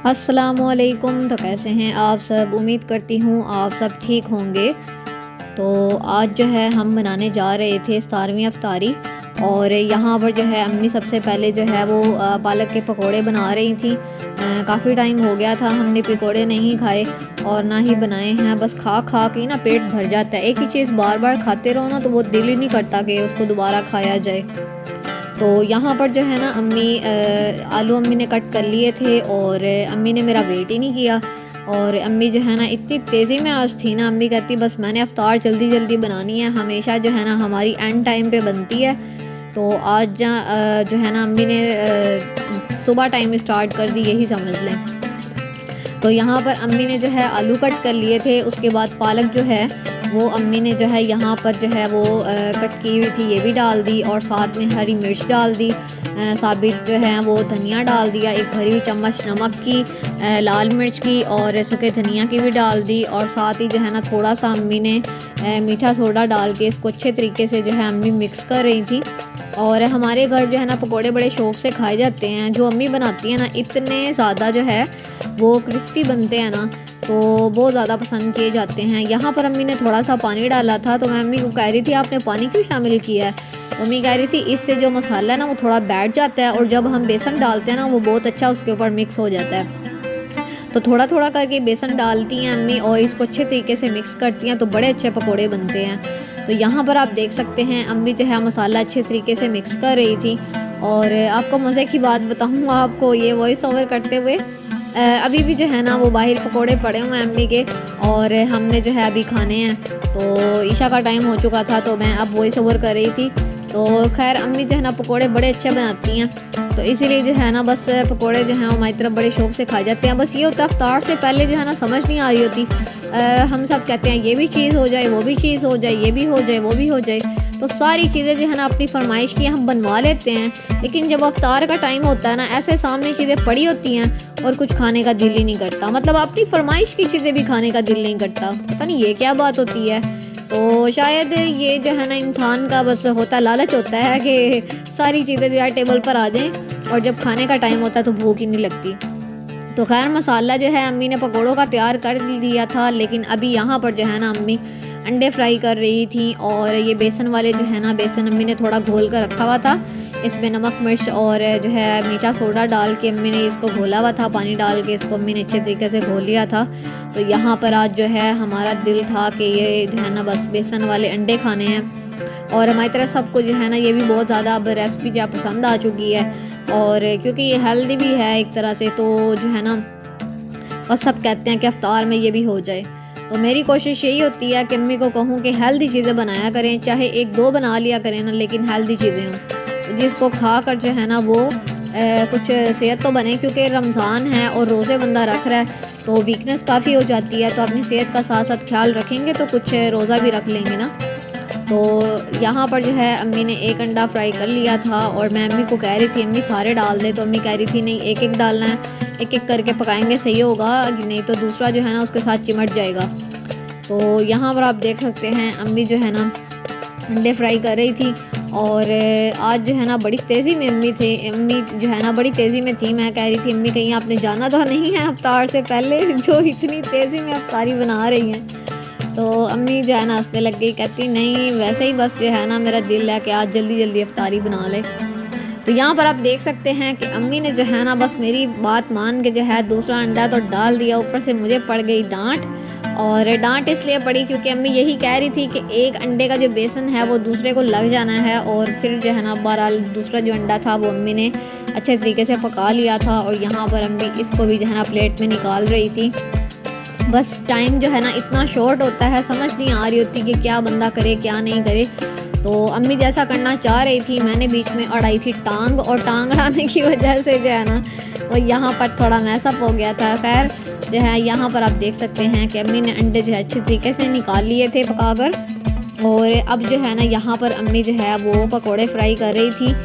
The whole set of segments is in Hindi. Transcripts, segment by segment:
अस्सलामुअलैकुम। तो कैसे हैं आप सब? उम्मीद करती हूँ आप सब ठीक होंगे। तो आज जो है हम बनाने जा रहे थे 17वीं अफ्तारी, और यहाँ पर जो है अम्मी सबसे पहले जो है वो पालक के पकोड़े बना रही थी। काफ़ी टाइम हो गया था हमने पकोड़े नहीं खाए और ना ही बनाए हैं। बस खा खा के ना पेट भर जाता है। एक ही चीज़ बार बार खाते रहो ना तो वो दिल ही नहीं करता कि उसको दोबारा खाया जाए। तो यहाँ पर जो है ना आलू अम्मी ने कट कर लिए थे और अम्मी ने मेरा वेट ही नहीं किया। और अम्मी जो है ना इतनी तेज़ी में आज थी ना, अम्मी कहती बस मैंने अफ्तार जल्दी जल्दी बनानी है। हमेशा जो है ना हमारी एंड टाइम पे बनती है। तो आज जो है ना अम्मी ने सुबह टाइम स्टार्ट कर दी, यही समझ लें। तो यहाँ पर अम्मी ने जो है आलू कट कर लिए थे। उसके बाद पालक जो है वो अम्मी ने जो है यहाँ पर जो है वो कट की हुई थी, ये भी डाल दी। और साथ में हरी मिर्च डाल दी, साबित जो है वो धनिया डाल दिया, एक भरी हुई चम्मच नमक की, लाल मिर्च की और सूखे धनिया की भी डाल दी। और साथ ही जो है ना थोड़ा सा अम्मी ने मीठा सोडा डाल के इसको अच्छे तरीके से जो है अम्मी मिक्स कर रही थी। और हमारे घर जो है ना पकोड़े बड़े शौक़ से खाए जाते हैं। जो अम्मी बनाती हैं ना इतने ज़्यादा जो है वो क्रिस्पी बनते हैं ना, तो बहुत ज़्यादा पसंद किए जाते हैं। यहाँ पर अम्मी ने थोड़ा सा पानी डाला था, तो मैं अम्मी को कह रही थी आपने पानी क्यों शामिल किया है? तो अम्मी कह रही थी इससे जो मसाला है ना वो थोड़ा बैठ जाता है और जब हम बेसन डालते हैं ना वो बहुत अच्छा उसके ऊपर मिक्स हो जाता है। तो थोड़ा थोड़ा करके बेसन डालती हैं अम्मी और इसको अच्छे तरीके से मिक्स करती हैं, तो बड़े अच्छे पकोड़े बनते हैं। तो यहाँ पर आप देख सकते हैं अम्मी जो है मसाला अच्छे तरीके से मिक्स कर रही थी। और आपको मज़े की बात बताऊँ, आपको ये वॉइस ओवर करते हुए अभी भी जो है ना वो बाहर पकोड़े पड़े हुए हैं अम्मी के, और हमने जो है अभी खाने हैं। तो ईशा का टाइम हो चुका था तो मैं अब वॉइस ओवर कर रही थी। तो खैर अम्मी जो है ना पकोड़े बड़े अच्छे बनाती हैं, तो इसीलिए जो है ना बस पकोड़े जो हैं वो हमारी तरफ बड़े शौक़ से खाए जाते हैं। बस ये होता है अफ्तार से पहले जो है ना समझ नहीं आ रही होती। हम सब कहते हैं ये भी चीज़ हो जाए, वो भी चीज़ हो जाए, ये भी हो जाए, वो भी हो जाए। तो सारी चीज़ें जो है ना अपनी फरमाइश की हम बनवा लेते हैं, लेकिन जब अफ्तार का टाइम होता है ना ऐसे सामने चीज़ें पड़ी होती हैं और कुछ खाने का दिल ही नहीं करता। मतलब अपनी फरमाइश की चीज़ें भी खाने का दिल नहीं करता। पता नहीं ये क्या बात होती है। तो शायद ये जो है ना इंसान का बस होता लालच होता है कि सारी चीज़ें जो है टेबल पर आ जाएं, और जब खाने का टाइम होता है तो भूख ही नहीं लगती। तो खैर मसाला जो है अम्मी ने पकोड़ों का तैयार कर दिया था, लेकिन अभी यहाँ पर जो है ना अम्मी अंडे फ्राई कर रही थी। और ये बेसन वाले जो है ना बेसन अम्मी ने थोड़ा घोल कर रखा हुआ था, इसमें नमक मिर्च और जो है मीठा सोडा डाल के अम्मी ने इसको घोला हुआ था। पानी डाल के इसको अम्मी ने अच्छे तरीके से घोल लिया था। तो यहाँ पर आज जो है हमारा दिल था कि ये जो है ना बस बेसन वाले अंडे खाने हैं। और हमारी तरफ सबको जो है ना ये भी बहुत ज़्यादा अब रेसिपी जो पसंद आ चुकी है, और क्योंकि ये हेल्दी भी है एक तरह से, तो जो है ना बस सब कहते हैं कि अफ्तार में ये भी हो जाए। तो मेरी कोशिश यही होती है कि अम्मी को कहूँ कि हेल्दी चीज़ें बनाया करें, चाहे एक दो बना लिया करें ना, लेकिन हेल्दी चीज़ें हों जिसको खा कर जो है ना वो कुछ सेहत तो बने। क्योंकि रमज़ान है और रोज़े बंदा रख रहा है तो वीकनेस काफ़ी हो जाती है। तो अपनी सेहत का साथ साथ ख्याल रखेंगे तो कुछ रोज़ा भी रख लेंगे ना। तो यहाँ पर जो है अम्मी ने एक अंडा फ्राई कर लिया था, और मैं अम्मी को कह रही थी अम्मी सारे डाल दे, तो अम्मी कह रही थी नहीं एक एक डालना है, एक एक करके पकाएंगे सही होगा, नहीं तो दूसरा जो है ना उसके साथ चिमट जाएगा। तो यहाँ पर आप देख सकते हैं अम्मी जो है ना अंडे फ्राई कर रही थी। और आज जो है ना बड़ी तेज़ी में अम्मी जो है ना बड़ी तेज़ी में थी। मैं कह रही थी अम्मी कहीं आपने जाना तो नहीं है अफ्तार से पहले, जो इतनी तेज़ी में अफ्तारी बना रही हैं। तो अम्मी जो है ना हंसने लग गई, कहती नहीं वैसे ही बस जो है ना मेरा दिल है कि आज जल्दी जल्दी अफ्तारी बना ले। तो यहाँ पर आप देख सकते हैं कि अम्मी ने जो है ना बस मेरी बात मान के जो है दूसरा अंडा तो डाल दिया। ऊपर से मुझे पड़ गई डांट, और डांट इसलिए पड़ी क्योंकि अम्मी यही कह रही थी कि एक अंडे का जो बेसन है वो दूसरे को लग जाना है। और फिर जो है ना बहरहाल दूसरा जो अंडा था वो अम्मी ने अच्छे तरीके से पका लिया था। और यहाँ पर अम्मी इसको भी जो है ना प्लेट में निकाल रही थी। बस टाइम जो है ना इतना शॉर्ट होता है, समझ नहीं आ रही होती कि क्या बंदा करे क्या नहीं करे। तो अम्मी जैसा करना चाह रही थी, मैंने बीच में अड़ाई थी टांग, और टांग अड़ाने की वजह से जो है ना वो यहाँ पर थोड़ा मैसअप हो गया था। खैर जो है यहाँ पर आप देख सकते हैं कि अम्मी ने अंडे जो है अच्छे तरीके से निकाल लिए थे पकाकर। और अब जो है ना यहाँ पर अम्मी जो है वो पकोड़े फ्राई कर रही थी।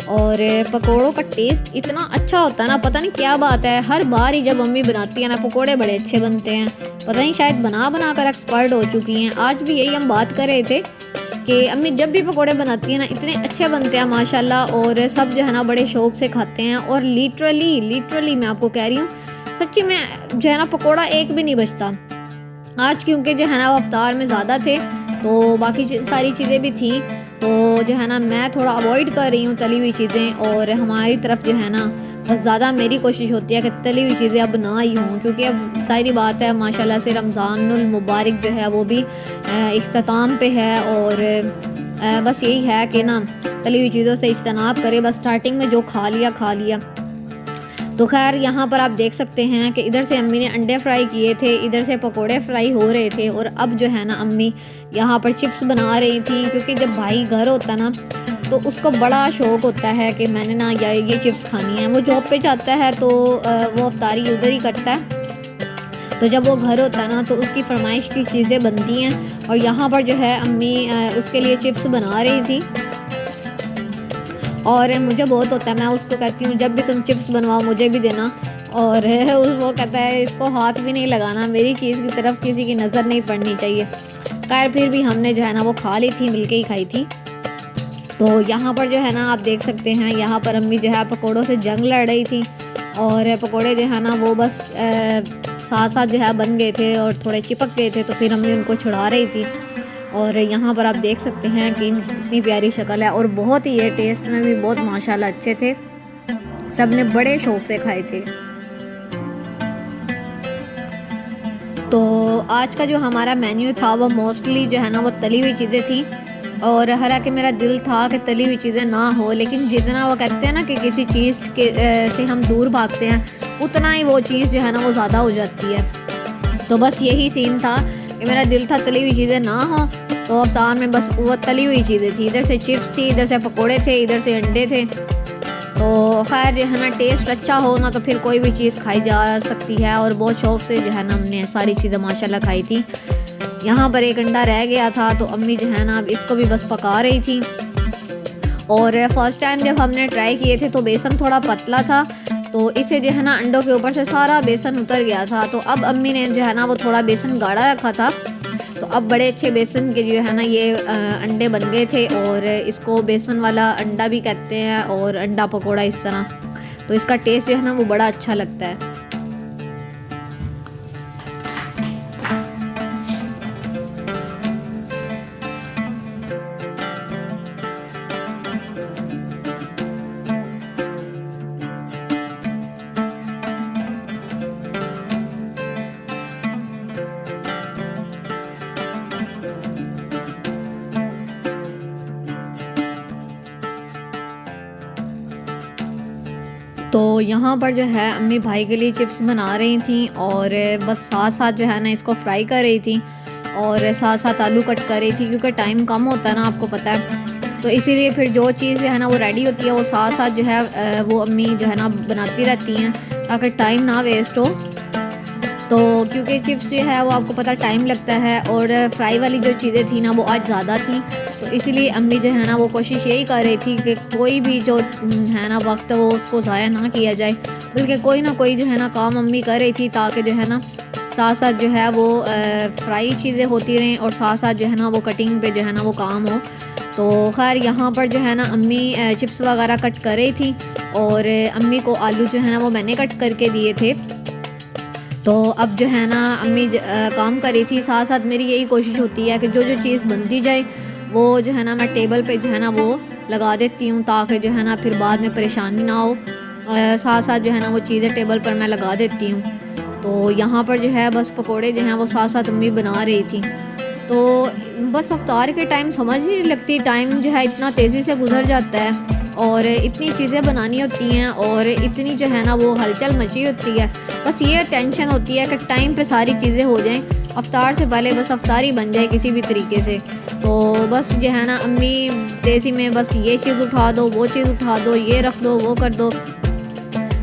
और पकोड़ों का टेस्ट इतना अच्छा होता है ना, पता नहीं क्या बात है, हर बार ही जब अम्मी बनाती है ना पकोड़े बड़े अच्छे बनते हैं। पता नहीं शायद बना बना कर एक्सपर्ट हो चुकी हैं। आज भी यही हम बात कर रहे थे कि अम्मी जब भी पकोड़े बनाती हैं ना इतने अच्छे बनते हैं माशाल्लाह, और सब जो है ना बड़े शौक़ से खाते हैं। और लिटरली मैं आपको कह रही हूँ सच्ची में जो है ना पकोड़ा एक भी नहीं बचता। आज क्योंकि जो है ना वो अफ्तार में ज़्यादा थे तो बाकी सारी चीज़ें भी थी, तो जो है ना मैं थोड़ा अवॉइड कर रही हूँ तली हुई चीज़ें। और हमारी तरफ जो है ना बस ज़्यादा मेरी कोशिश होती है कि तली हुई चीज़ें अब ना ही हों, क्योंकि अब सारी बात है माशाल्लाह से रमज़ानुल मुबारक जो है वो भी इख्तिताम पे है। और बस यही है कि ना तली हुई चीज़ों से इज्तनाब करें, बस स्टार्टिंग में जो खा लिया। तो खैर यहाँ पर आप देख सकते हैं कि इधर से अम्मी ने अंडे फ्राई किए थे, इधर से पकोड़े फ्राई हो रहे थे, और अब जो है ना अम्मी यहाँ पर चिप्स बना रही थी। क्योंकि जब भाई घर होता ना तो उसको बड़ा शौक़ होता है कि मैंने ना ये चिप्स खानी है। वो जॉब पे जाता है तो वो अफ्तारी उधर ही करता है, तो जब वो घर होता है ना तो उसकी फरमाइश की चीज़ें बनती हैं। और यहाँ पर जो है अम्मी उसके लिए चिप्स बना रही थी। और मुझे बहुत होता है, मैं उसको कहती हूँ जब भी तुम चिप्स बनवाओ मुझे भी देना। और वो कहता है इसको हाथ भी नहीं लगाना, मेरी चीज़ की तरफ किसी की नज़र नहीं पड़नी चाहिए। खैर फिर भी हमने जो है ना वो खा ली थी, मिलके ही खाई थी। तो यहाँ पर जो है ना आप देख सकते हैं यहाँ पर अम्मी जो है पकोड़ों से जंग लड़ रही थी। और पकोड़े जो है ना वो बस साथ साथ जो है बन गए थे और थोड़े चिपक गए थे, तो फिर अम्मी उनको छुड़ा रही थी। और यहाँ पर आप देख सकते हैं कि कितनी प्यारी शक्ल है, और बहुत ही ये टेस्ट में भी बहुत माशाल्लाह अच्छे थे। सब ने बड़े शौक़ से खाए थे। तो आज का जो हमारा मेन्यू था वो मोस्टली जो है ना वो तली हुई चीज़ें थी। और हालांकि मेरा दिल था कि तली हुई चीज़ें ना हो, लेकिन जितना वो कहते हैं ना कि किसी चीज़ के से हम दूर भागते हैं उतना ही वो चीज़ जो है ना वो ज़्यादा हो जाती है। तो बस यही सीन था कि मेरा दिल था तली हुई चीज़ें ना हो, तो अफ्तार में बस वो तली हुई चीज़ें थी। इधर से चिप्स थी, इधर से पकोड़े थे, इधर से अंडे थे। तो खैर जो है ना टेस्ट अच्छा हो ना तो फिर कोई भी चीज़ खाई जा सकती है। और बहुत शौक़ से जो है ना हमने सारी चीज़ें माशाल्लाह खाई थी। यहाँ पर एक अंडा रह गया था तो अम्मी जो है ना अब इसको भी बस पका रही थी। और फर्स्ट टाइम जब हमने ट्राई किए थे तो बेसन थोड़ा पतला था, तो इसे जो है ना अंडों के ऊपर से सारा बेसन उतर गया था। तो अब अम्मी ने जो है ना वो थोड़ा बेसन गाढ़ा रखा था, तो अब बड़े अच्छे बेसन के जो है ना ये अंडे बन गए थे। और इसको बेसन वाला अंडा भी कहते हैं और अंडा पकोड़ा इस तरह। तो इसका टेस्ट जो है ना वो बड़ा अच्छा लगता है। तो यहाँ पर जो है अम्मी भाई के लिए चिप्स बना रही थी, और बस साथ साथ जो है ना इसको फ्राई कर रही थी, और साथ साथ आलू कट कर रही थी। क्योंकि टाइम कम होता है ना, आपको पता है, तो इसीलिए फिर जो चीज़ जो है ना वो रेडी होती है वो साथ साथ जो है वो अम्मी जो है ना बनाती रहती हैं ताकि टाइम ना वेस्ट हो। तो क्योंकि चिप्स जो है वो आपको पता टाइम लगता है, और फ्राई वाली जो चीज़ें थी ना वो आज ज़्यादा थी, तो इसीलिए अम्मी जो है ना वो कोशिश यही कर रही थी कि कोई भी जो है ना वक्त वो उसको ज़ाया ना किया जाए, बल्कि कोई ना कोई जो है ना काम अम्मी कर रही थी ताकि जो है ना साथ साथ जो है वो फ्राई चीज़ें होती रहें और साथ साथ जो है ना वो कटिंग पे जो है ना वो काम हो। तो खैर यहाँ पर जो है ना अम्मी चिप्स वगैरह कट कर रही थी, और अम्मी को आलू जो है ना वो मैंने कट करके दिए थे। तो अब जो है ना अम्मी काम कर रही थी, साथ साथ मेरी यही कोशिश होती है कि जो जो चीज़ बनती जाए वो जो है ना मैं टेबल पे जो है ना वो लगा देती हूँ ताकि जो है ना फिर बाद में परेशानी ना हो। साथ साथ जो है ना वो चीज़ें टेबल पर मैं लगा देती हूँ। तो यहाँ पर जो है बस पकोड़े जो हैं वो साथ साथ अम्मी बना रही थी। तो बस अफ्तार के टाइम समझ नहीं लगती, टाइम जो है इतना तेज़ी से गुजर जाता है, और इतनी चीज़ें बनानी होती हैं, और इतनी जो है ना वो हलचल मची होती है। बस ये टेंशन होती है कि टाइम पे सारी चीज़ें हो जाएं, अफ्तार से पहले बस अफ्तारी बन जाए किसी भी तरीके से। तो बस जो है ना अम्मी तेज़ी में बस ये चीज़ उठा दो, वो चीज़ उठा दो, ये रख दो, वो कर दो।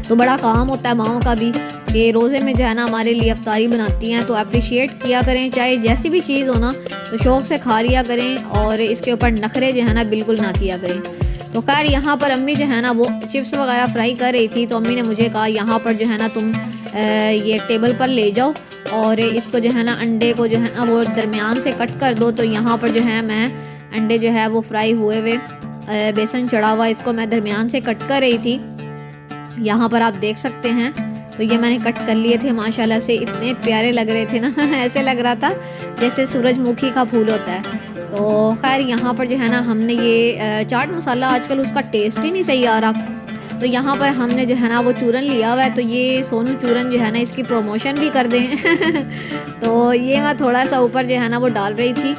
तो बड़ा काम होता है माओं का भी कि रोज़े में जो है ना हमारे लिए अफ्तारी बनाती हैं, तो अप्रिशिएट किया करें, चाहे जैसी भी चीज़ हो ना तो शौक़ से खा लिया करें, और इसके ऊपर नखरे जो है ना बिल्कुल ना किया करें। तो खैर यहाँ पर अम्मी जो है ना वो चिप्स वगैरह फ्राई कर रही थी, तो अम्मी ने मुझे कहा यहाँ पर जो है ना तुम ये टेबल पर ले जाओ, और इसको जो है ना अंडे को जो है ना वो दरमियान से कट कर दो। तो यहाँ पर जो है मैं अंडे जो है वो फ्राई हुए हुए बेसन चढ़ा हुआ इसको मैं दरमियान से कट कर रही थी। यहाँ पर आप देख सकते हैं तो ये मैंने कट कर लिए थे। माशाल्लाह से इतने प्यारे लग रहे थे ना ऐसे लग रहा था जैसे सूरजमुखी का फूल होता है। तो खैर यहाँ पर जो है ना हमने ये चाट मसाला, आजकल उसका टेस्ट ही नहीं सही आ रहा, तो यहाँ पर हमने जो है ना वो चूरन लिया हुआ है। तो ये सोनू चूरन जो है ना इसकी प्रमोशन भी कर दें तो ये मैं थोड़ा सा ऊपर जो है ना वो डाल रही थी।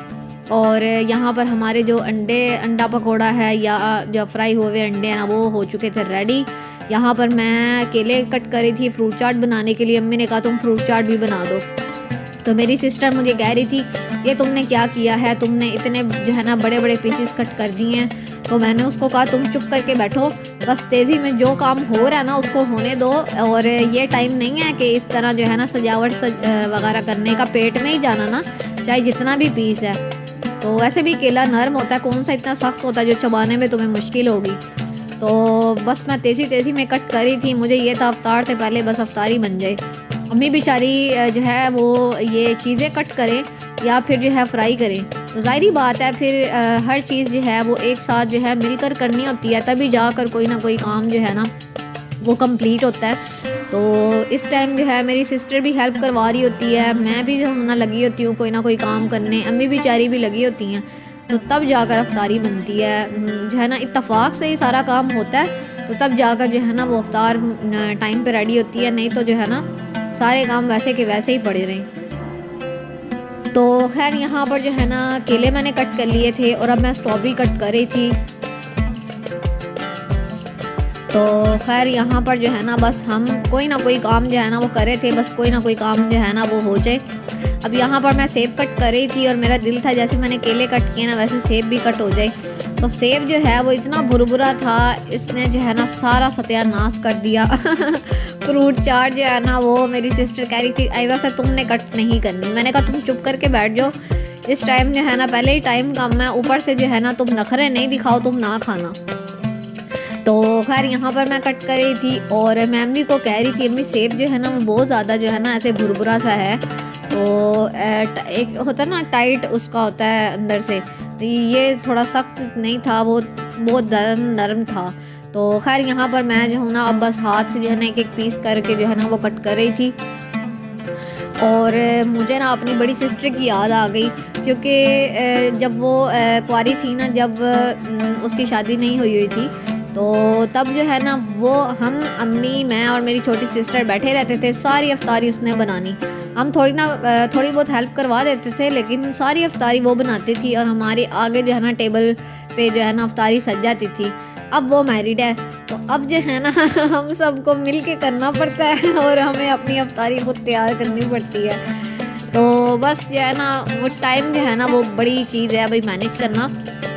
और यहाँ पर हमारे जो अंडा पकौड़ा है या जो फ्राई हुए अंडे हैं ना वो हो चुके थे रेडी। यहाँ पर मैं केले कट करी थी फ्रूट चाट बनाने के लिए। अम्मी ने कहा तुम फ्रूट चाट भी बना दो। तो मेरी सिस्टर मुझे कह रही थी ये तुमने क्या किया है, तुमने इतने जो है ना बड़े बड़े पीसेस कट कर दिए हैं। तो मैंने उसको कहा तुम चुप करके बैठो, बस तेज़ी में जो काम हो रहा है ना उसको होने दो, और ये टाइम नहीं है कि इस तरह जो है ना सजावट वगैरह करने का। पेट में ही जाना ना, चाहे जितना भी पीस है। तो वैसे भी केला नरम होता है, कौन सा इतना सख्त होता है जो चबाने में तुम्हें मुश्किल होगी। तो बस मैं तेज़ी में कट करी थी। मुझे ये था अफ्तार से पहले बस अफ्तारी बन जाए। अम्मी बेचारी जो है वो ये चीज़ें कट करें या फिर जो है फ्राई करें, तो ज़ाहिरी बात है फिर हर चीज़ जो है वो एक साथ जो है मिलकर करनी होती है, तभी जाकर कोई ना कोई काम जो है ना वो कंप्लीट होता है। तो इस टाइम जो है मेरी सिस्टर भी हेल्प करवा रही होती है, मैं भी जो ना लगी होती हूँ कोई ना कोई काम करने, अम्मी बेचारी भी लगी होती हैं। तो तब जाकर अफ्तारी बनती है जो है ना, इत्तफाक से ही सारा काम होता है। तो तब जाकर जो है ना वो अफ्तार टाइम पे रेडी होती है, नहीं तो जो है ना सारे काम वैसे के वैसे ही पड़े रहें। तो खैर यहाँ पर जो है ना केले मैंने कट कर लिए थे और अब मैं स्ट्रॉबेरी कट कर रही थी। तो खैर यहाँ पर जो है ना बस हम कोई ना कोई काम जो है ना वो कर रहे थे, बस कोई ना कोई काम जो है ना वो हो जाए। अब यहाँ पर मैं सेब कट कर रही थी और मेरा दिल था जैसे मैंने केले कट किए ना वैसे सेब भी कट हो जाए। तो सेब जो है वो इतना बुरबुरा था, इसने जो है ना सारा सत्यानाश कर दिया फ्रूट चाट जो है ना वो मेरी सिस्टर कह रही थी ऐसा से तुमने कट नहीं करनी। मैंने कहा तुम चुप करके बैठ जाओ, इस टाइम जो है ना पहले ही टाइम कम है, ऊपर से जो है ना तुम नखरे नहीं दिखाओ, तुम ना खाना। तो खैर यहाँ पर मैं कट कर रही थी और मैं अम्मी को कह रही थी अम्मी सेब जो है ना वो बहुत ज़्यादा जो है ना ऐसे भुरभुरा सा है। तो एक होता है ना टाइट उसका होता है अंदर से, तो ये थोड़ा सख्त नहीं था, वो बहुत नरम था। तो खैर यहाँ पर मैं जो हूँ ना अब बस हाथ से जो है ना एक पीस करके जो है ना वो कट कर रही थी। और मुझे ना अपनी बड़ी सिस्टर की याद आ गई, क्योंकि जब वो कुंवारी थी ना, जब उसकी शादी नहीं हुई थी, तो तब जो है ना वो हम अम्मी मैं और मेरी छोटी सिस्टर बैठे रहते थे, सारी अफ्तारी उसने बनानी। हम थोड़ी बहुत हेल्प करवा देते थे, लेकिन सारी अफ्तारी वो बनाती थी और हमारे आगे जो है ना टेबल पे जो है ना अफ्तारी सज जाती थी। अब वो मैरिड है, तो अब जो है ना हम सबको मिल के करना पड़ता है और हमें अपनी अफ्तारी खुद तैयार करनी पड़ती है। तो बस जो है ना वो टाइम जो है ना वो बड़ी चीज़ है भाई मैनेज करना।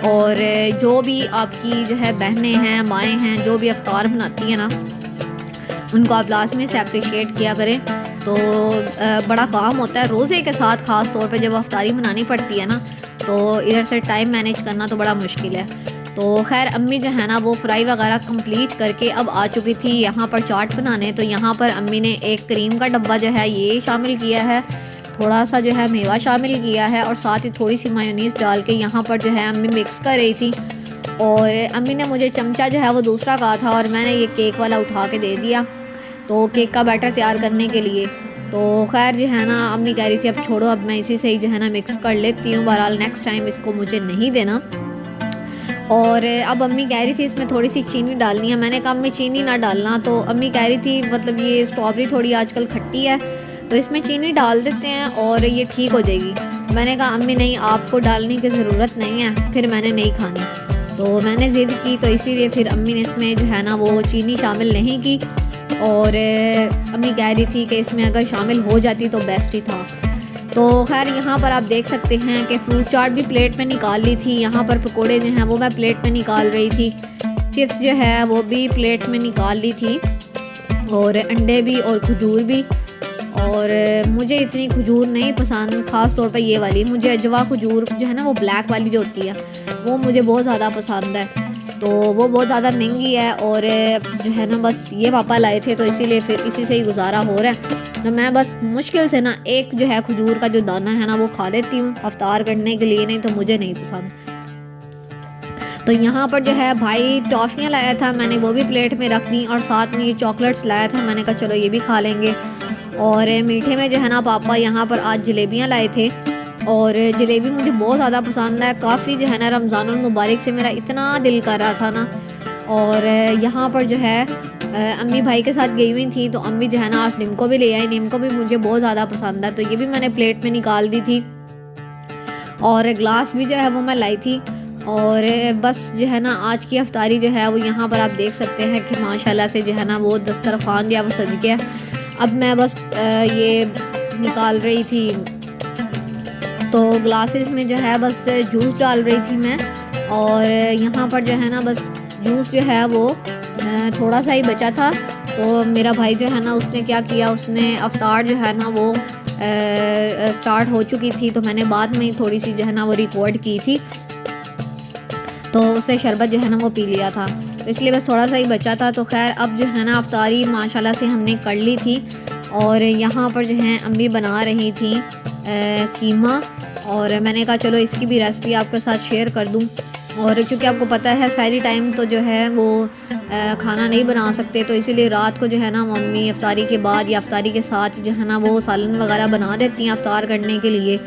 और जो भी आपकी जो है बहनें हैं, माएँ हैं, जो भी अफ्तार बनाती हैं ना, उनको आप लास्ट में से अप्रिशिएट किया करें। तो बड़ा काम होता है रोज़े के साथ, ख़ास तौर पे जब अफ्तारी बनानी पड़ती है ना, तो इधर से टाइम मैनेज करना तो बड़ा मुश्किल है। तो खैर अम्मी जो है ना वो फ्राई वगैरह कंप्लीट करके अब आ चुकी थी यहाँ पर चाट बनाने। तो यहाँ पर अम्मी ने एक क्रीम का डब्बा जो है ये शामिल किया है, थोड़ा सा जो है मेवा शामिल किया है और साथ ही थोड़ी सी मायोनीज़ डाल के यहाँ पर जो है अम्मी मिक्स कर रही थी। और अम्मी ने मुझे चमचा जो है वो दूसरा कहा था और मैंने ये केक वाला उठा के दे दिया, तो केक का बैटर तैयार करने के लिए। तो खैर जो है ना अम्मी कह रही थी अब छोड़ो, अब मैं इसी से ही जो है ना मिक्स कर लेती हूँ, बहरहाल नेक्स्ट टाइम इसको मुझे नहीं देना। और अब अम्मी कह रही थी इसमें थोड़ी सी चीनी डालनी है। मैंने कहा अम्मी चीनी ना डालना, तो अम्मी कह रही थी मतलब ये स्ट्रॉबेरी थोड़ी आजकल खट्टी है, तो इसमें चीनी डाल देते हैं और ये ठीक हो जाएगी। मैंने कहा अम्मी नहीं, आपको डालने की ज़रूरत नहीं है, फिर मैंने नहीं खानी। तो मैंने ज़िद की, तो इसीलिए फिर अम्मी ने इसमें जो है ना वो चीनी शामिल नहीं की। और अम्मी कह रही थी कि इसमें अगर शामिल हो जाती तो बेस्ट ही था। तो खैर यहाँ पर आप देख सकते हैं कि फ्रूट चाट भी प्लेट में निकाल ली थी, यहाँ पर पकोड़े जो हैं वो मैं प्लेट में निकाल रही थी, चिप्स जो है वो भी प्लेट में निकाल ली थी, और अंडे भी और खजूर भी। और मुझे इतनी खजूर नहीं पसंद, ख़ास तौर पर ये वाली, मुझे अजवा खजूर जो है ना वो ब्लैक वाली जो होती है वो मुझे बहुत ज़्यादा पसंद है। तो वो बहुत ज़्यादा महंगी है और जो है ना बस ये पापा लाए थे, तो इसीलिए फिर इसी से ही गुजारा हो रहा है। तो मैं बस मुश्किल से ना एक जो है खजूर का जो दाना है ना वो खा लेती हूँ अफ्तार करने के लिए, नहीं तो मुझे नहीं पसंद। तो यहाँ पर जो है भाई टॉफ़ियाँ लाया था, मैंने वो भी प्लेट में रख दी और साथ में ये चॉकलेट्स लाया था, मैंने कहा चलो ये भी खा लेंगे। और मीठे में जो है ना पापा यहाँ पर आज जलेबियाँ लाए थे और जलेबी मुझे बहुत ज़्यादा पसंद है। काफ़ी जो है ना रमज़ानुल मुबारक से मेरा इतना दिल कर रहा था ना। और यहाँ पर जो है अम्मी भाई के साथ गई हुई थी, तो अम्मी जो है ना आज निम्को भी ले आई। निम्को भी मुझे बहुत ज़्यादा पसंद है, तो ये भी मैंने प्लेट में निकाल दी थी। और ग्लास भी जो है वो मैं लाई थी। और बस जो है ना आज की अफ्तारी जो है वो यहाँ पर आप देख सकते हैं कि माशाल्लाह से जो है ना वो दस्तरखान जो है वो सज गया। अब मैं बस ये निकाल रही थी, तो ग्लासेस में जो है बस जूस डाल रही थी मैं। और यहाँ पर जो है ना बस जूस जो है वो थोड़ा सा ही बचा था, तो मेरा भाई जो है ना उसने क्या किया, उसने अफ्तार जो है ना वो स्टार्ट हो चुकी थी, तो मैंने बाद में ही थोड़ी सी जो है ना वो रिकॉर्ड की थी, तो उससे शरबत जो है ना वो पी लिया था, तो इसलिए बस थोड़ा सा ही बचा था। तो खैर अब जो है ना अफ्तारी माशाल्लाह से हमने कर ली थी। और यहाँ पर जो है अम्मी बना रही थी कीमा, और मैंने कहा चलो इसकी भी रेसिपी आपके साथ शेयर कर दूँ। और क्योंकि आपको पता है सारी टाइम तो जो है वो खाना नहीं बना सकते, तो इसीलिए रात को जो है ना मम्मी अफ्तारी के बाद या अफ्तारी के साथ जो है ना वो सालन वगैरह बना देती हैं अफ्तार करने के लिए।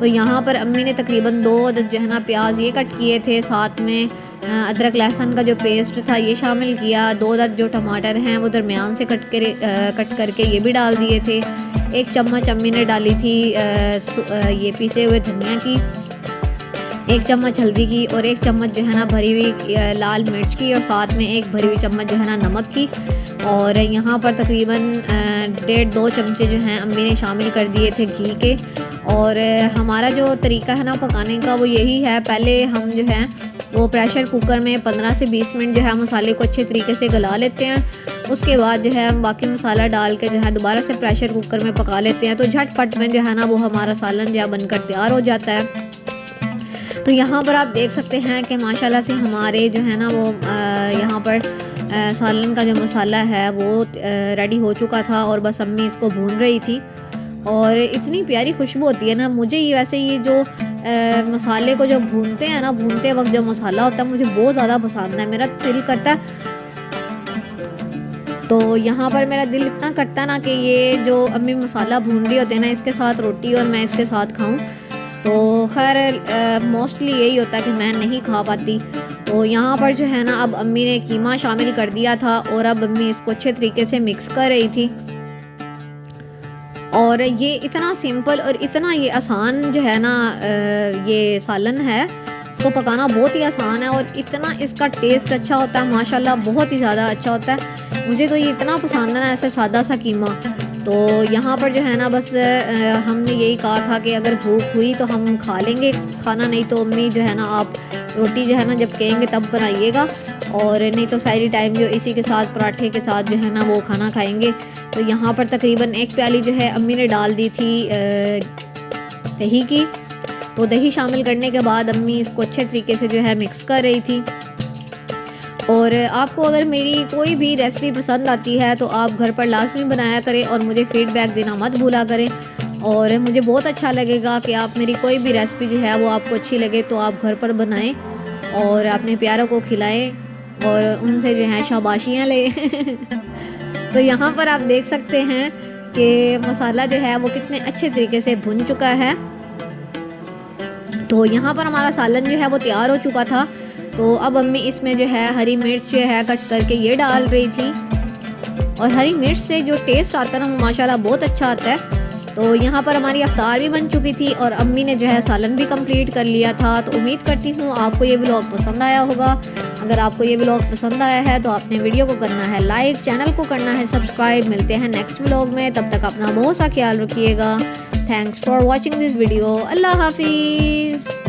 तो यहाँ पर अम्मी ने तकरीबन 2 अदद जो है ना प्याज ये कट किए थे, साथ में अदरक लहसुन का जो पेस्ट था ये शामिल किया। 2 अदद जो टमाटर हैं वो दरमियान से कट करके ये भी डाल दिए थे। 1 चम्मच अम्मी ने डाली थी ये पीसे हुए धनिया की, 1 चम्मच हल्दी की, और 1 चम्मच जो है ना भरी हुई लाल मिर्च की, और साथ में 1 भरी हुई चम्मच जो है ना नमक की। और यहाँ पर तकरीबन 1.5-2 चमचे जो हैं अम्मी ने शामिल कर दिए थे घी के। और हमारा जो तरीका है ना पकाने का वो यही है, पहले हम जो है वो प्रेशर कुकर में 15 से 20 मिनट जो है मसाले को अच्छे तरीके से गला लेते हैं। उसके बाद जो है हम बाकी मसाला डाल के जो है दोबारा से प्रेशर कुकर में पका लेते हैं, तो झटपट में जो है ना वो हमारा सालन जो है बनकर तैयार हो जाता है। तो यहाँ पर आप देख सकते हैं कि माशाल्लाह से हमारे जो है ना वो यहाँ पर सालन का जो मसाला है वो रेडी हो चुका था, और बस अम्मी इसको भून रही थी। और इतनी प्यारी खुशबू होती है ना, मुझे ये वैसे ये जो मसाले को जो भूनते हैं ना, भूनते वक्त जो मसाला होता है मुझे बहुत ज़्यादा पसंद है, मेरा दिल करता है। तो यहाँ पर मेरा दिल इतना करता है ना कि ये जो अम्मी मसाला भून रही होते हैं ना इसके साथ रोटी और मैं इसके साथ खाऊं। तो खैर मोस्टली यही होता है कि मैं नहीं खा पाती। तो यहाँ पर जो है ना अब अम्मी ने कीमा शामिल कर दिया था, और अब अम्मी इसको अच्छे तरीके से मिक्स कर रही थी। और ये इतना सिंपल और इतना ये आसान जो है ना ये सालन है, इसको पकाना बहुत ही आसान है, और इतना इसका टेस्ट अच्छा होता है माशाल्लाह, बहुत ही ज़्यादा अच्छा होता है। मुझे तो ये इतना पसंद है ना ऐसे सादा सा कीमा। तो यहाँ पर जो है ना बस हमने यही कहा था कि अगर भूख हुई तो हम खा लेंगे खाना, नहीं तो अम्मी जो है ना आप रोटी जो है ना जब कहेंगे तब बनाइएगा, और नहीं तो सारी टाइम जो इसी के साथ पराठे के साथ जो है ना वो खाना खाएंगे। तो यहाँ पर तकरीबन 1 प्याली जो है अम्मी ने डाल दी थी दही की। तो दही शामिल करने के बाद अम्मी इसको अच्छे तरीके से जो है मिक्स कर रही थी। और आपको अगर मेरी कोई भी रेसिपी पसंद आती है तो आप घर पर लाजमी बनाया करें और मुझे फ़ीडबैक देना मत भूला करें। और मुझे बहुत अच्छा लगेगा कि आप मेरी कोई भी रेसिपी जो है वो आपको अच्छी लगे तो आप घर पर बनाएं और अपने प्यारों को खिलाएं और उनसे जो है शाबाशियाँ लें। तो यहाँ पर आप देख सकते हैं कि मसाला जो है वो कितने अच्छे तरीके से भुन चुका है। तो यहाँ पर हमारा सालन जो है वो तैयार हो चुका था। तो अब अम्मी इसमें जो है हरी मिर्च जो है कट करके ये डाल रही थी, और हरी मिर्च से जो टेस्ट आता है ना वो माशाल्लाह बहुत अच्छा आता है। तो यहाँ पर हमारी अफ्तार भी बन चुकी थी और अम्मी ने जो है सालन भी कंप्लीट कर लिया था। तो उम्मीद करती हूँ आपको ये व्लॉग पसंद आया होगा। अगर आपको ये व्लॉग पसंद आया है तो आपने वीडियो को करना है लाइक, चैनल को करना है सब्सक्राइब। मिलते हैं नेक्स्ट व्लॉग में, तब तक अपना बहुत सा ख्याल रखिएगा। Thanks for watching this video. अल्लाह हाफिज़।